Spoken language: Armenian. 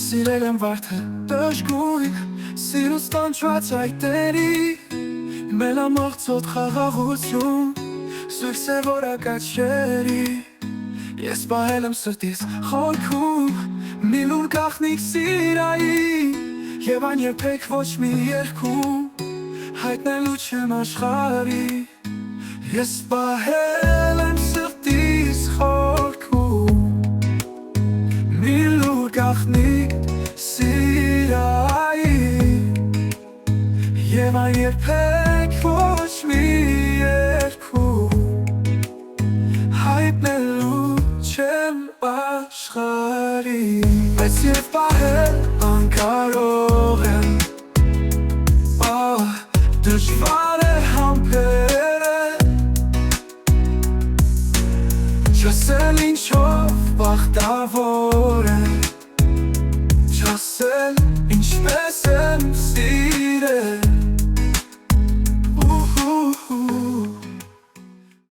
Սիրել եմ վարդը դժգույն, սիրուն ստանջված այտերի, մելամաղձոտ խաղաղություն, սույր սևորակաց շերի։ Ես պահել եմ սրտիս խորքում, մի լուր գաղտնիք սիրայի, և այն երբեք ոչ մի երգում, հայտնելու չեմ աշխարհի։ Ես պահել եմ սրտիս խորքում, մի լուր գաղտնիք սիրայի, և այն երբեք ոչ մի երգում, հայտնելու չեմ աշխարհի։ Բայց երբ պահել անկարող եմ, դժվար է համբերել, չասել ինչով բախտավոր եմ,